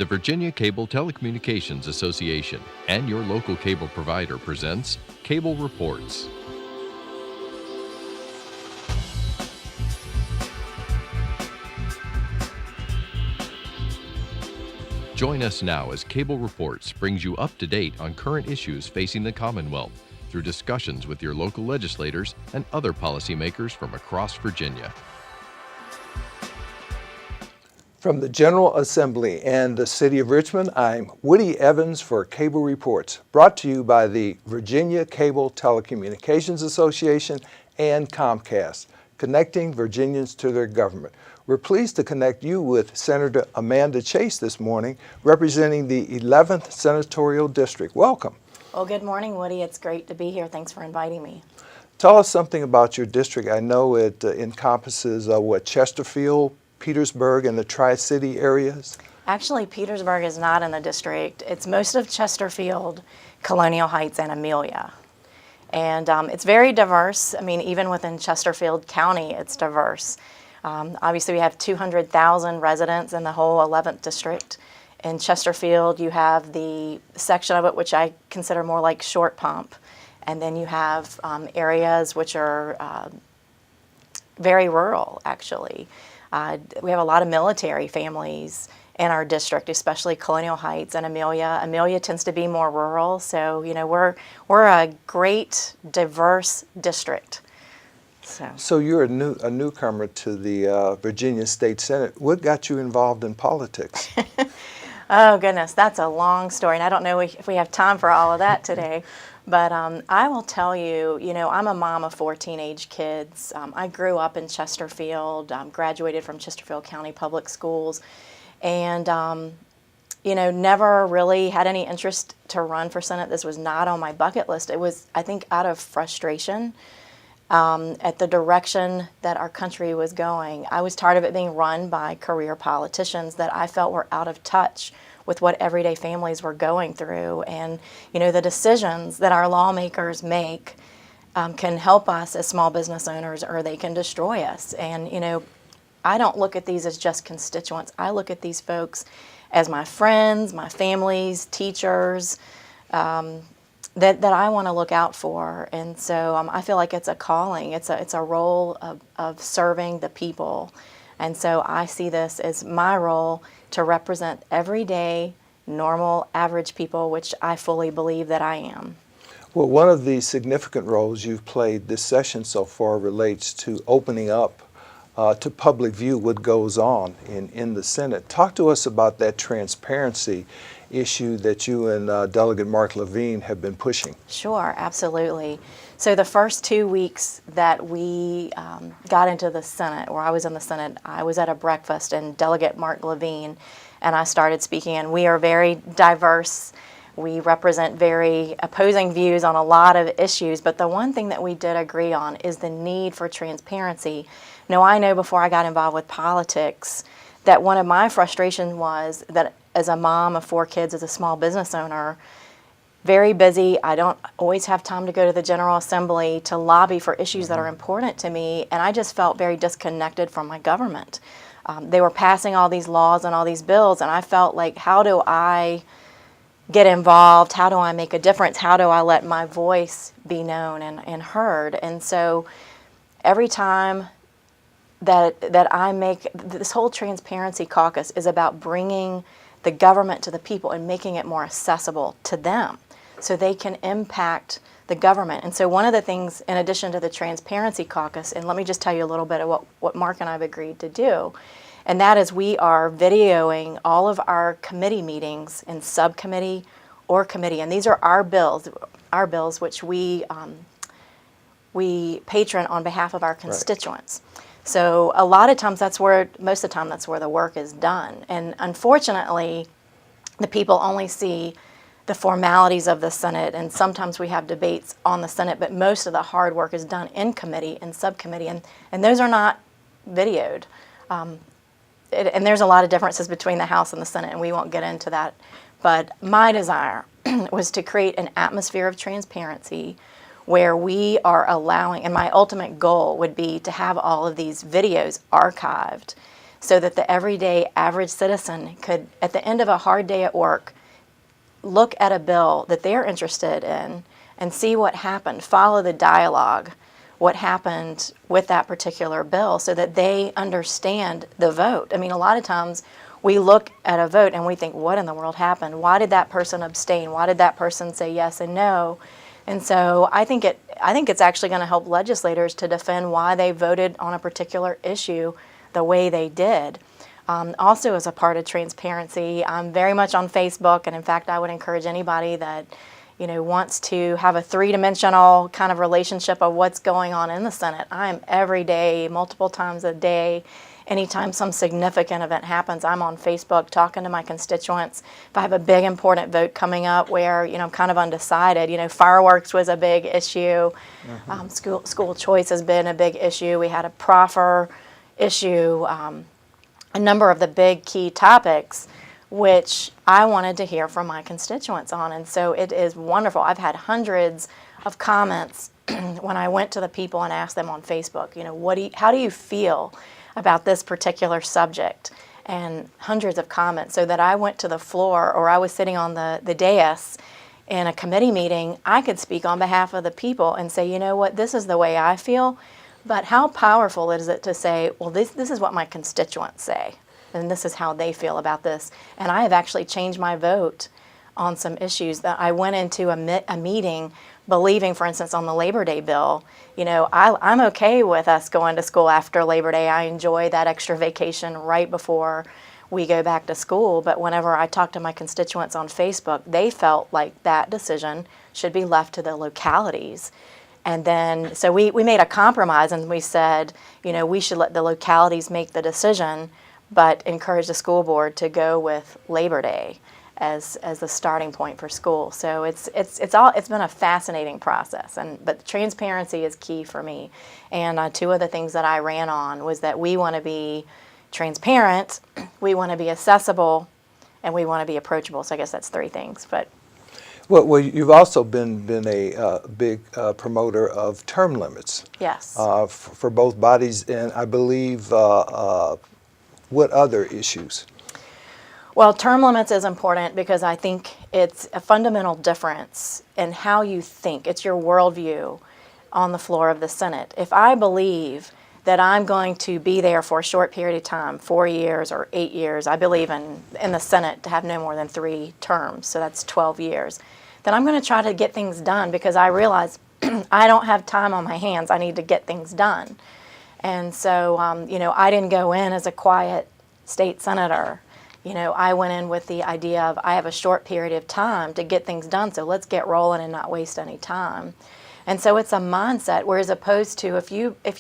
The Virginia Cable Telecommunications Association and your local cable provider presents Cable Reports. Join us now as Cable Reports brings you up to date on current issues facing the Commonwealth through discussions with your local legislators and other policymakers from across Virginia. From the General Assembly and the City of Richmond, I'm Woody Evans for Cable Reports, brought to you by the Virginia Cable Telecommunications Association and Comcast, connecting Virginians to their government. We're pleased to connect you with Senator Amanda Chase this morning, representing the 11th Senatorial District. Welcome. Well, good morning, Woody. It's great to be here. Thanks for inviting me. Tell us something about your district. I know it encompasses Chesterfield, Petersburg, and the Tri-City areas? Actually, Petersburg is not in the district. It's most of Chesterfield, Colonial Heights, and Amelia. And it's very diverse. I mean, even within Chesterfield County, it's diverse. Obviously, we have 200,000 residents in the whole 11th district. In Chesterfield, you have the section of it which I consider more like Short Pump. And then you have areas which are very rural, actually. We have a lot of military families in our district, especially Colonial Heights and Amelia. Amelia tends to be more rural, so you know we're a great, diverse district. So you're a newcomer to the Virginia State Senate. What got you involved in politics? Oh goodness, that's a long story, and I don't know if we have time for all of that today. But I will tell you, I'm a mom of 4 teenage kids. I grew up in Chesterfield, graduated from Chesterfield County Public Schools, and, never really had any interest to run for Senate. This was not on my bucket list. It was, I think, out of frustration at the direction that our country was going. I was tired of it being run by career politicians that I felt were out of touch with what everyday families were going through. And, the decisions that our lawmakers make can help us as small business owners, or they can destroy us. And, I don't look at these as just constituents. I look at these folks as my friends, my families, teachers, that I want to look out for. And so I feel like it's a calling. It's a role of serving the people. And so I see this as my role to represent everyday, normal, average people, which I fully believe that I am. Well, one of the significant roles you've played this session so far relates to opening up to public view what goes on in the Senate. Talk to us about that transparency issue that you and Delegate Mark Levine have been pushing. Sure, absolutely. So the first 2 weeks that we got into the Senate, or I was in the Senate, I was at a breakfast and Delegate Mark Levine and I started speaking, and we are very diverse. We represent very opposing views on a lot of issues, but the one thing that we did agree on is the need for transparency. Now, I know before I got involved with politics that one of my frustrations was that as a mom of 4 kids, as a small business owner, very busy. I don't always have time to go to the General Assembly to lobby for issues that are important to me, and I just felt very disconnected from my government. They were passing all these laws and all these bills, and I felt like, how do I get involved? How do I make a difference? How do I let my voice be known and heard? And so every time that I make, this whole Transparency Caucus is about bringing the government to the people and making it more accessible to them so they can impact the government. And so one of the things, in addition to the Transparency Caucus, and let me just tell you a little bit of what Mark and I have agreed to do, and that is we are videoing all of our committee meetings in subcommittee or committee. And these are our bills which we patron on behalf of our constituents. Right. So a lot of times most of the time that's where the work is done. And unfortunately, the people only see the formalities of the Senate, and sometimes we have debates on the Senate, but most of the hard work is done in committee and subcommittee, and those are not videoed. And there's a lot of differences between the House and the Senate, and we won't get into that. But my desire was to create an atmosphere of transparency where we are allowing, and my ultimate goal would be to have all of these videos archived so that the everyday average citizen could, at the end of a hard day at work, look at a bill that they're interested in and see what happened, follow the dialogue, what happened with that particular bill, so that they understand the vote. I mean, a lot of times we look at a vote and we think, what in the world happened? Why did that person abstain? Why did that person say yes and no? And so I think it's actually going to help legislators to defend why they voted on a particular issue the way they did. Also, as a part of transparency, I'm very much on Facebook, and in fact, I would encourage anybody that wants to have a three-dimensional kind of relationship of what's going on in the Senate. I'm every day, multiple times a day. Anytime some significant event happens, I'm on Facebook talking to my constituents. If I have a big important vote coming up where I'm kind of undecided, fireworks was a big issue. School choice has been a big issue. We had a proffer issue. A number of the big key topics which I wanted to hear from my constituents on. And so it is wonderful. I've had hundreds of comments when I went to the people and asked them on Facebook, how do you feel about this particular subject? And hundreds of comments, so that I went to the floor, or I was sitting on the dais in a committee meeting, I could speak on behalf of the people and say, this is the way I feel. But how powerful is it to say, well, this is what my constituents say, and this is how they feel about this. And I have actually changed my vote on some issues. That I went into a meeting believing, for instance, on the Labor Day bill, I'm okay with us going to school after Labor Day. I enjoy that extra vacation right before we go back to school. But whenever I talked to my constituents on Facebook, they felt like that decision should be left to the localities. And then, so we made a compromise, and we said, we should let the localities make the decision, but encourage the school board to go with Labor Day as the starting point for school. So it's been a fascinating process, but transparency is key for me. And two of the things that I ran on was that we want to be transparent, we want to be accessible, and we want to be approachable. So I guess that's three things. But well, you've also been a big promoter of term limits. Yes. For both bodies, and I believe what other issues? Well, term limits is important because I think it's a fundamental difference in how you think. It's your worldview on the floor of the Senate. If I believe that I'm going to be there for a short period of time, 4 years or 8 years, I believe in the Senate to have no more than 3 terms, so that's 12 years, then I'm going to try to get things done because I realize I don't have time on my hands. I need to get things done. And so, I didn't go in as a quiet state senator. I went in with the idea of I have a short period of time to get things done, so let's get rolling and not waste any time. And so it's a mindset, whereas opposed to if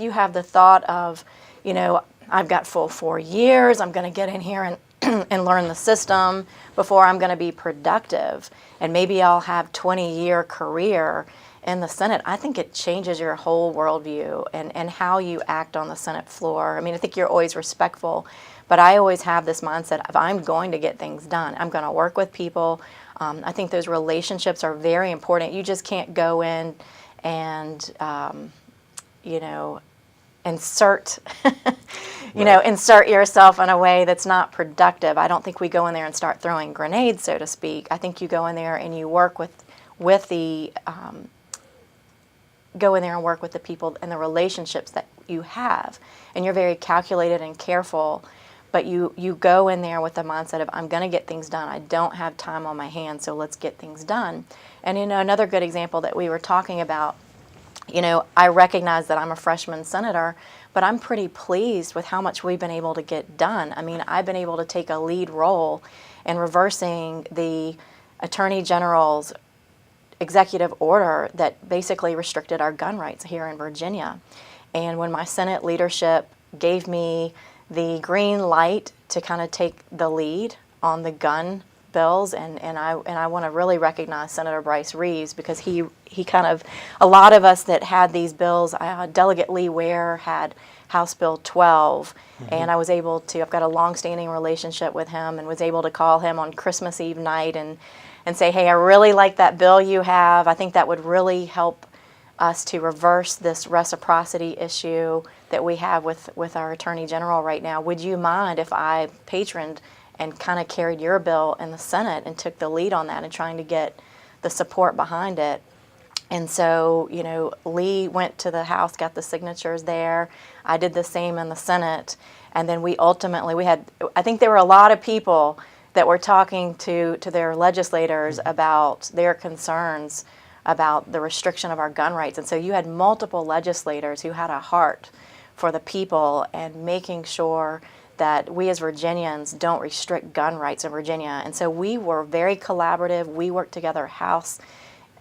you have the thought of, I've got full 4 years, I'm going to get in here and and learn the system before I'm going to be productive, and maybe I'll have 20-year career in the Senate. I think it changes your whole worldview and how you act on the Senate floor. I mean, I think you're always respectful, but I always have this mindset of I'm going to get things done. I'm going to work with people. I think those relationships are very important. You just can't go in and, insert, insert yourself in a way that's not productive. I don't think we go in there and start throwing grenades, so to speak. I think you go in there and you work with the people and the relationships that you have, and you're very calculated and careful. But you go in there with the mindset of I'm going to get things done. I don't have time on my hands, so let's get things done. And another good example that we were talking about, I recognize that I'm a freshman senator, but I'm pretty pleased with how much we've been able to get done. I mean, I've been able to take a lead role in reversing the Attorney General's executive order that basically restricted our gun rights here in Virginia. And when my Senate leadership gave me the green light to kind of take the lead on the gun bills, and I want to really recognize Senator Bryce Reeves, because he kind of, a lot of us that had these bills, Delegate Lee Ware had House Bill 12, and I was able to, I've got a long-standing relationship with him, and was able to call him on Christmas Eve night and say, hey, I really like that bill you have. I think that would really help us to reverse this reciprocity issue that we have with our Attorney General right now. Would you mind if I patroned and kind of carried your bill in the Senate and took the lead on that and trying to get the support behind it? And so, you know, Lee went to the House, got the signatures there. I did the same in the Senate. And then we had, I think there were a lot of people that were talking to their legislators about their concerns about the restriction of our gun rights. And so you had multiple legislators who had a heart for the people and making sure that we as Virginians don't restrict gun rights in Virginia. And so we were very collaborative. We worked together,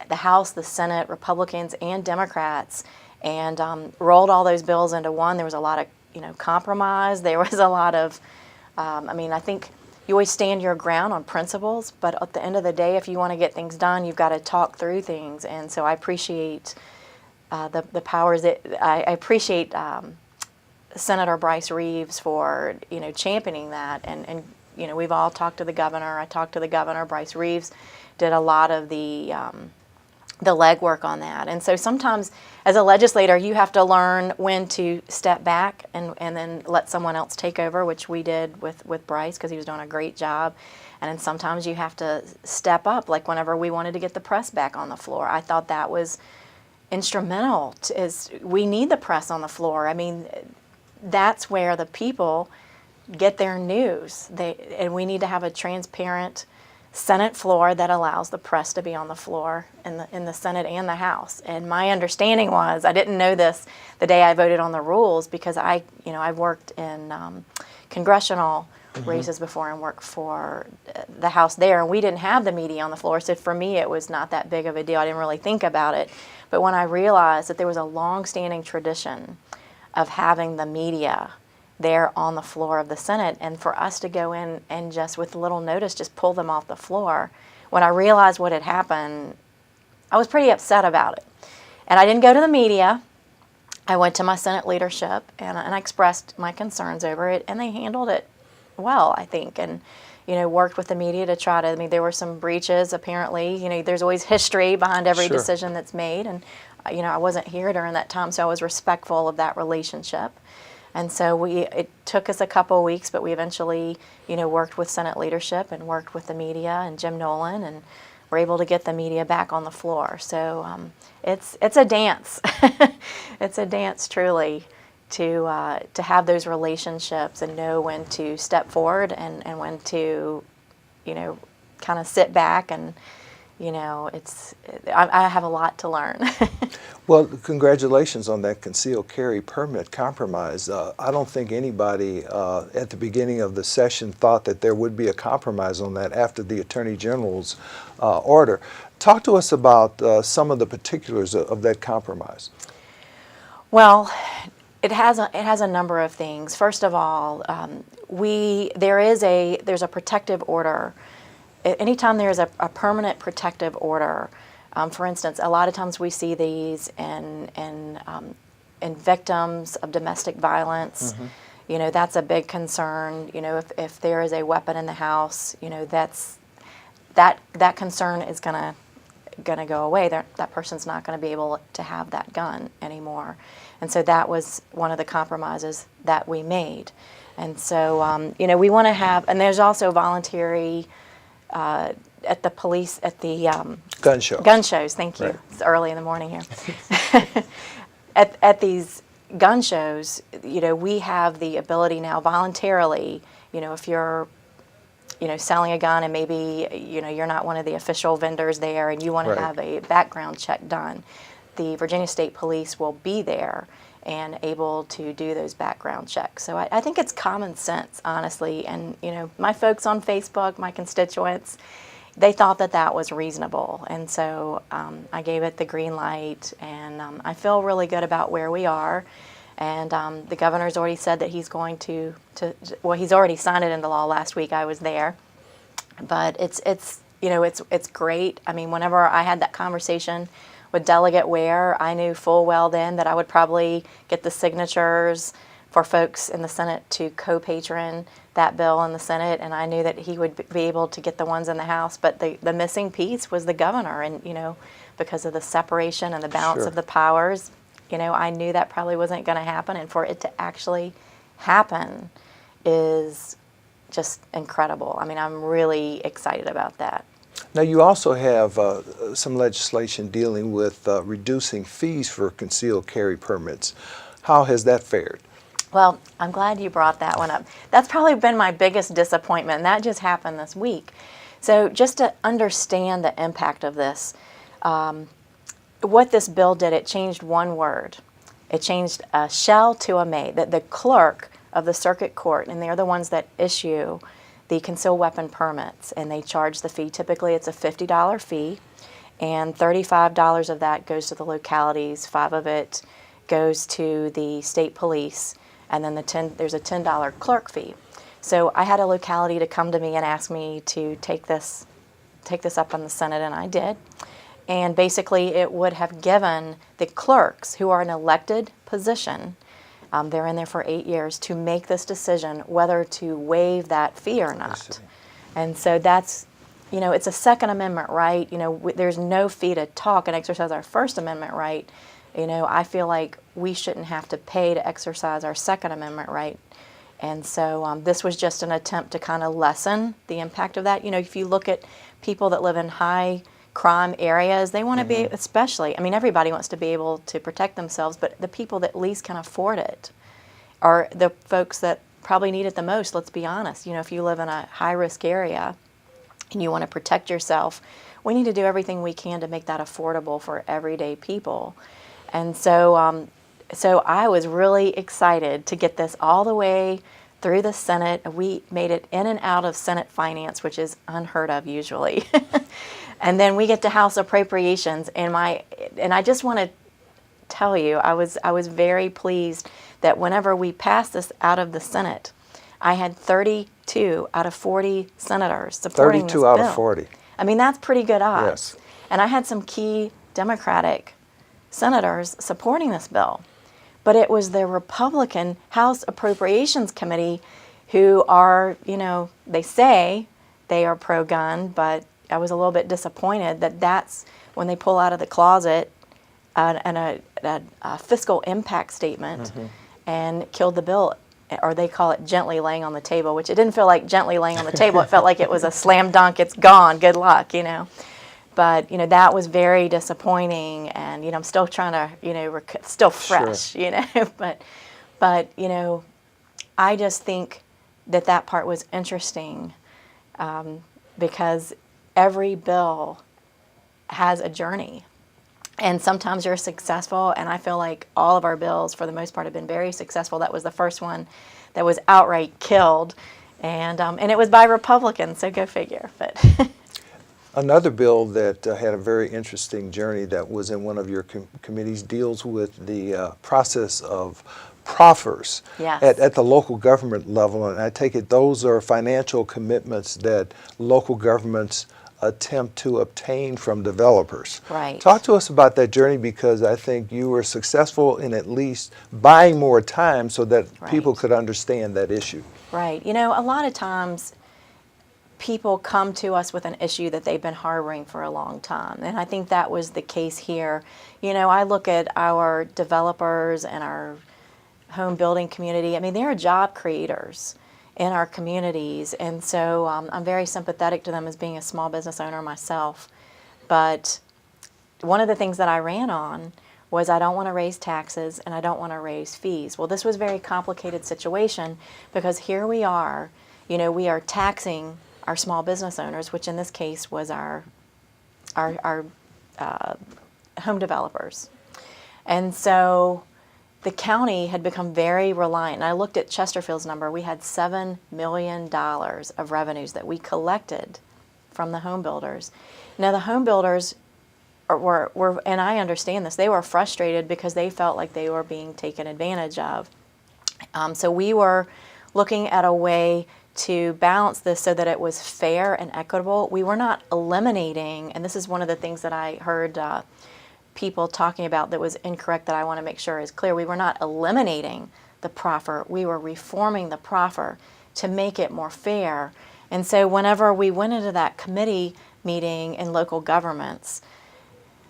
the House, the Senate, Republicans and Democrats, and rolled all those bills into one. There was a lot of, you know, compromise. There was a lot of, I think you always stand your ground on principles, but at the end of the day, if you want to get things done, you've got to talk through things. And so I appreciate the powers that, I appreciate Senator Bryce Reeves for, you know, championing that. And you know, we've all talked to the governor. I talked to the governor. Bryce Reeves did a lot of the legwork on that. And so sometimes as a legislator, you have to learn when to step back and then let someone else take over, which we did with Bryce because he was doing a great job. And then sometimes you have to step up, like whenever we wanted to get the press back on the floor. I thought that was instrumental. We need the press on the floor. I mean, that's where the people get their news. And we need to have a transparent Senate floor that allows the press to be on the floor in the Senate and the House. And my understanding was, I didn't know this the day I voted on the rules because I've worked in congressional races before and worked for the House there, and we didn't have the media on the floor. So for me, it was not that big of a deal. I didn't really think about it. But when I realized that there was a long-standing tradition of having the media there on the floor of the Senate, and for us to go in and just with little notice just pull them off the floor, when I realized what had happened, I was pretty upset about it. And I didn't go to the media. I went to my Senate leadership and I expressed my concerns over it, and they handled it well, I think, and worked with the media to try to, there were some breaches apparently. There's always history behind every Sure. decision that's made, and I wasn't here during that time, so I was respectful of that relationship. And so it took us a couple of weeks, but we eventually, worked with Senate leadership and worked with the media and Jim Nolan, and were able to get the media back on the floor. So it's a dance. It's a dance, truly, to have those relationships and know when to step forward and when to, kind of sit back and. I have a lot to learn. Well, congratulations on that concealed carry permit compromise. I don't think anybody at the beginning of the session thought that there would be a compromise on that after the Attorney General's order. Talk to us about some of the particulars of that compromise. Well, it has a number of things. First of all, there's a protective order. Anytime there's a permanent protective order, for instance, a lot of times we see these in victims of domestic violence. Mm-hmm. That's a big concern. If there is a weapon in the house, that concern is gonna go away. That person's not going to be able to have that gun anymore. And so that was one of the compromises that we made. And so we want to have, and there's also voluntary. At the police, at the gun shows. Gun shows, thank you. Right. It's early in the morning here. At these gun shows, we have the ability now voluntarily, if you're, selling a gun and maybe, you're not one of the official vendors there and you want to have a background check done, the Virginia State Police will be there and able to do those background checks. So I think it's common sense, honestly. And, my folks on Facebook, my constituents, they thought that was reasonable. And so I gave it the green light, and I feel really good about where we are. And the governor's already said that he's going to he's already signed it into law last week. I was there. But it's great. Whenever I had that conversation with Delegate Ware, I knew full well then that I would probably get the signatures for folks in the Senate to co-patron that bill in the Senate, and I knew that he would be able to get the ones in the House. But the missing piece was the governor, and because of the separation and the balance Sure. of the powers, I knew that probably wasn't going to happen, and for it to actually happen is just incredible. I mean, I'm really excited about that. Now, you also have some legislation dealing with reducing fees for concealed carry permits. How has that fared? Well, I'm glad you brought that one up. That's probably been my biggest disappointment, and that just happened this week. So just to understand the impact of this, what this bill did, it changed one word. It changed a shall to a may, that the clerk of the circuit court, and they're the ones that issue the concealed weapon permits, and they charge the fee. Typically, it's a $50 fee, and $35 of that goes to the localities, $5 of it goes to the state police, and then there's a $10 clerk fee. So I had a locality to come to me and ask me to take this up in the Senate, and I did. And basically, it would have given the clerks, who are an elected position, they're in there for 8 years, to make this decision whether to waive that fee or not. And so that's, it's a Second Amendment right. There's no fee to talk and exercise our First Amendment right. I feel like we shouldn't have to pay to exercise our Second Amendment right. And so this was just an attempt to kind of lessen the impact of that. If you look at people that live in high crime areas, they want to be, especially, everybody wants to be able to protect themselves, but the people that least can afford it are the folks that probably need it the most, let's be honest. If you live in a high-risk area and you want to protect yourself, we need to do everything we can to make that affordable for everyday people. And so, so I was really excited to get this all the way through the Senate. We made it in and out of Senate Finance, which is unheard of usually. And then we get to House Appropriations, and I just want to tell you, I was very pleased that whenever we passed this out of the Senate, I had 32 out of 40 senators supporting this bill. 32 out of 40. That's pretty good odds. Yes. And I had some key Democratic senators supporting this bill. But it was the Republican House Appropriations Committee who are, they say they are pro-gun, but I was a little bit disappointed that that's when they pull out of the closet a fiscal impact statement and killed the bill, or they call it gently laying on the table, which it didn't feel like gently laying on the table. It felt like it was a slam dunk, it's gone, good luck, But, that was very disappointing, and, I'm still trying to, still fresh, Sure. But, I just think that part was interesting because every bill has a journey. And sometimes you're successful, and I feel like all of our bills, for the most part, have been very successful. That was the first one that was outright killed, and it was by Republicans, so go figure. But Another bill that had a very interesting journey that was in one of your committees deals with the process of proffers Yes. at the local government level, and I take it those are financial commitments that local governments attempt to obtain from developers. Right. Talk to us about that journey, because I think you were successful in at least buying more time so that people could understand that issue. Right. A lot of times people come to us with an issue that they've been harboring for a long time, and I think that was the case here. I look at our developers and our home building community. They're job creators in our communities, and so I'm very sympathetic to them as being a small business owner myself. But one of the things that I ran on was I don't want to raise taxes and I don't want to raise fees. Well, this was a very complicated situation because here we are, we are taxing our small business owners, which in this case was our home developers. And so the county had become very reliant. And I looked at Chesterfield's number. We had $7 million of revenues that we collected from the home builders. Now the home builders were, and I understand this, they were frustrated because they felt like they were being taken advantage of. So we were looking at a way to balance this so that it was fair and equitable. We were not eliminating, and this is one of the things that I heard people talking about that was incorrect that I want to make sure is clear. We were not eliminating the proffer. We were reforming the proffer to make it more fair. And so whenever we went into that committee meeting in local governments,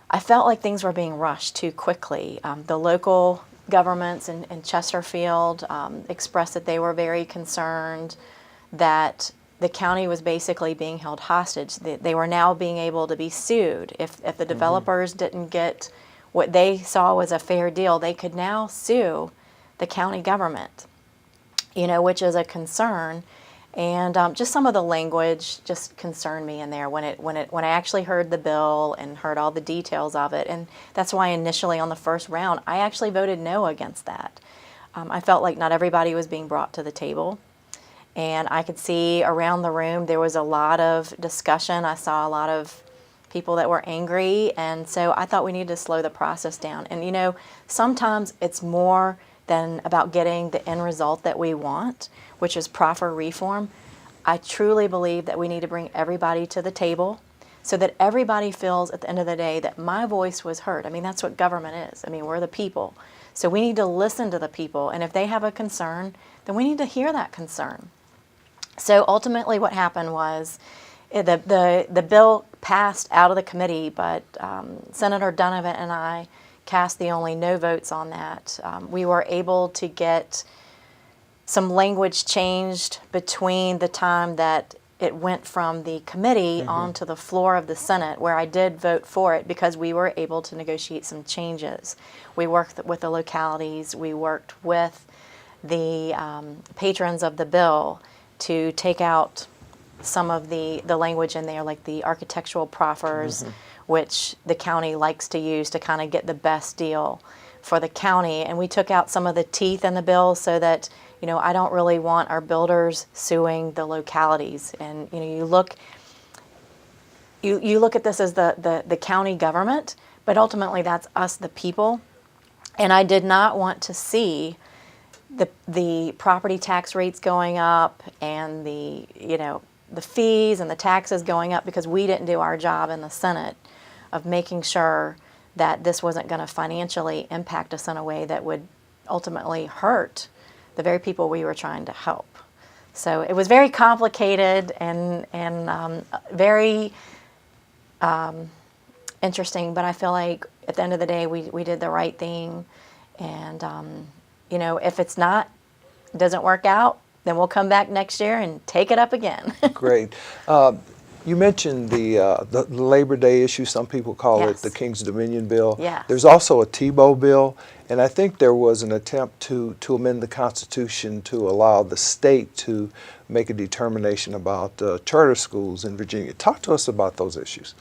I felt like things were being rushed too quickly. The local governments in Chesterfield expressed that they were very concerned that the county was basically being held hostage. They were now being able to be sued. If the developers didn't get what they saw was a fair deal, they could now sue the county government, which is a concern. And just some of the language just concerned me in there when I actually heard the bill and heard all the details of it. And that's why initially on the first round, I actually voted no against that. I felt like not everybody was being brought to the table. And I could see around the room there was a lot of discussion. I saw a lot of people that were angry. And so I thought we needed to slow the process down. And sometimes it's more than about getting the end result that we want, which is proffer reform. I truly believe that we need to bring everybody to the table so that everybody feels at the end of the day that my voice was heard. I mean, that's what government is. I mean, we're the people. So we need to listen to the people. And if they have a concern, then we need to hear that concern. So ultimately what happened was the bill passed out of the committee, but Senator Donovan and I cast the only no votes on that. We were able to get some language changed between the time that it went from the committee onto the floor of the Senate, where I did vote for it because we were able to negotiate some changes. We worked with the localities. We worked with the patrons of the bill to take out some of the language in there, like the architectural proffers, which the county likes to use to kind of get the best deal for the county. And we took out some of the teeth in the bill so that, I don't really want our builders suing the localities. And, you look at this as the county government, but ultimately that's us, the people. And I did not want to see the property tax rates going up and the fees and the taxes going up because we didn't do our job in the Senate of making sure that this wasn't going to financially impact us in a way that would ultimately hurt the very people we were trying to help. So it was very complicated and very interesting, but I feel like at the end of the day we did the right thing. And if it doesn't work out, then we'll come back next year and take it up again. Great. You mentioned the Labor Day issue. Some people call it the King's Dominion bill. Yes. There's also a Tebow bill, and I think there was an attempt to amend the Constitution to allow the state to make a determination about charter schools in Virginia. Talk to us about those issues.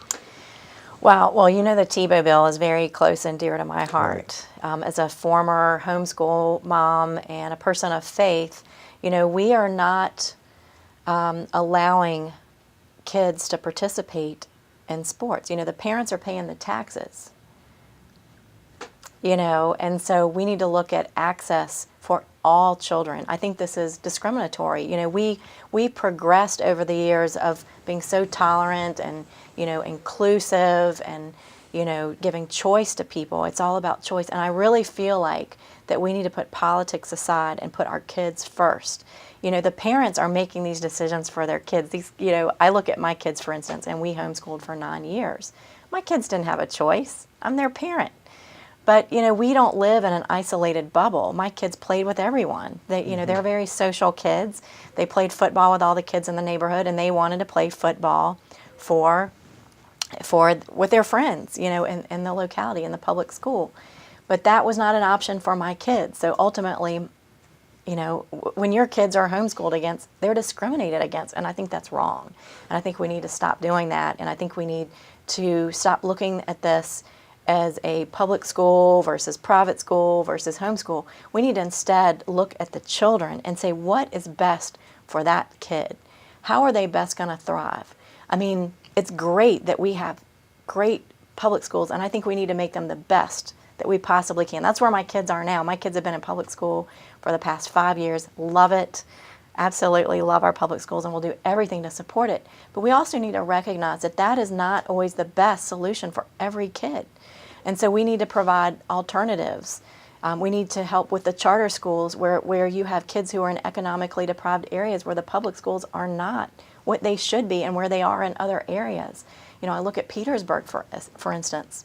Well, the Tebow bill is very close and dear to my heart. Right. As a former homeschool mom and a person of faith, we are not allowing kids to participate in sports. The parents are paying the taxes. And so we need to look at access for all children. I think this is discriminatory. We progressed over the years of being so tolerant and, inclusive and, giving choice to people. It's all about choice. And I really feel like that we need to put politics aside and put our kids first. The parents are making these decisions for their kids. I look at my kids, for instance, and we homeschooled for 9 years. My kids didn't have a choice. I'm their parent. But, we don't live in an isolated bubble. My kids played with everyone. They're very social kids. They played football with all the kids in the neighborhood, and they wanted to play football with their friends, in the locality, in the public school. But that was not an option for my kids. So ultimately, when your kids are homeschooled against, they're discriminated against, and I think that's wrong. And I think we need to stop doing that, and I think we need to stop looking at this as a public school versus private school versus homeschool. We need to instead look at the children and say, what is best for that kid? How are they best going to thrive? I mean, it's great that we have great public schools, and I think we need to make them the best that we possibly can. That's where my kids are now. My kids have been in public school for the past 5 years. Love it. Absolutely love our public schools, and we'll do everything to support it. But we also need to recognize that that is not always the best solution for every kid. And so we need to provide alternatives We need to help with the charter schools where you have kids who are in economically deprived areas where the public schools are not what they should be and where they are in other areas. I look at Petersburg, for instance.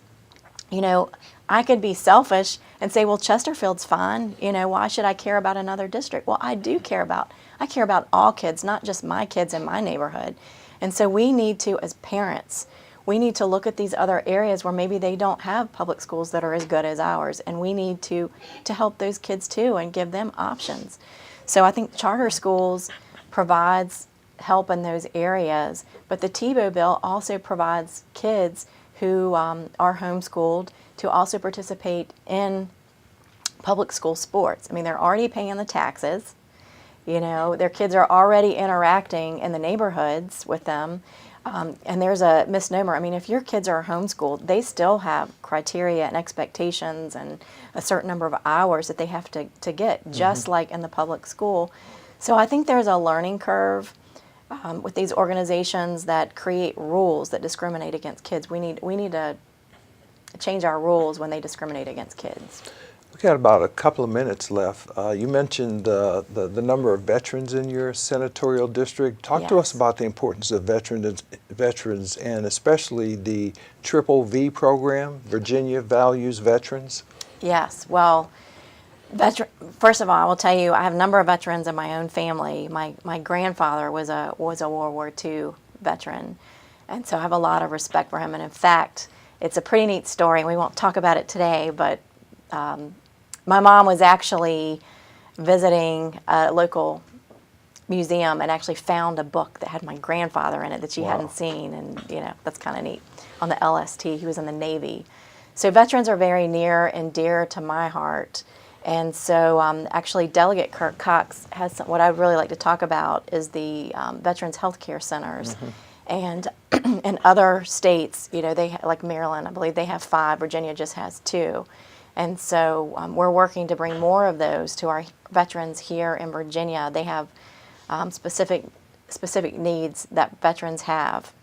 I could be selfish and say, well, Chesterfield's fine. Why should I care about another district? Well, I care about all kids, not just my kids in my neighborhood. And so we need to, as parents, we need to look at these other areas where maybe they don't have public schools that are as good as ours, and we need to help those kids too and give them options. So I think charter schools provides help in those areas, but the TEBO bill also provides kids who are homeschooled to also participate in public school sports. I mean, they're already paying the taxes. Their kids are already interacting in the neighborhoods with them. And there's a misnomer. I mean, if your kids are homeschooled, they still have criteria and expectations and a certain number of hours that they have to get, just like in the public school. So I think there's a learning curve with these organizations that create rules that discriminate against kids. We need to change our rules when they discriminate against kids. We've got about a couple of minutes left. You mentioned the number of veterans in your senatorial district. Talk to us about the importance of veterans and especially the Triple V program, Virginia Values Veterans. Yes, well, first of all, I will tell you, I have a number of veterans in my own family. My grandfather was a World War II veteran, and so I have a lot of respect for him. And in fact, it's a pretty neat story, and we won't talk about it today, but my mom was actually visiting a local museum and actually found a book that had my grandfather in it that she hadn't seen, and that's kind of neat. On the LST, he was in the Navy. So veterans are very near and dear to my heart. And so actually Delegate Kirk Cox has what I'd really like to talk about is the Veterans Health Care Centers. And in other states, they like Maryland, I believe they have 5. Virginia just has 2. And so we're working to bring more of those to our veterans here in Virginia. They have specific needs that veterans have.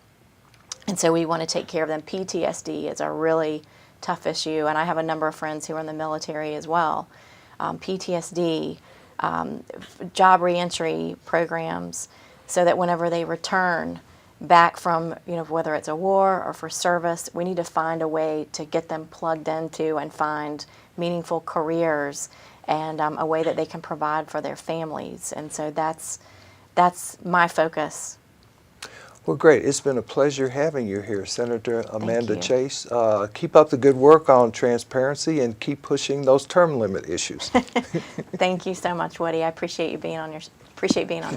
And so we want to take care of them. PTSD is a really tough issue, and I have a number of friends who are in the military as well. PTSD, job reentry programs, so that whenever they return back from, whether it's a war or for service, we need to find a way to get them plugged into and find meaningful careers and a way that they can provide for their families. And so that's my focus. Well, great. It's been a pleasure having you here, Senator Amanda Thank you. Chase. Keep up the good work on transparency and keep pushing those term limit issues. Thank you so much, Woody. I appreciate being on your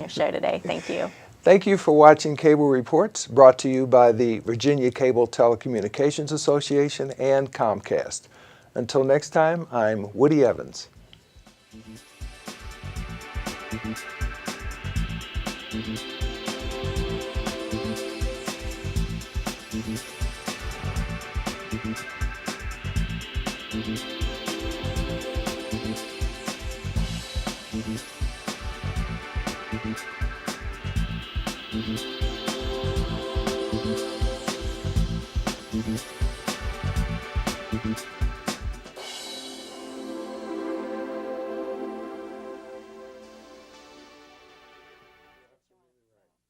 show today. Thank you. Thank you for watching Cable Reports, brought to you by the Virginia Cable Telecommunications Association and Comcast. Until next time, I'm Woody Evans. Mm-hmm.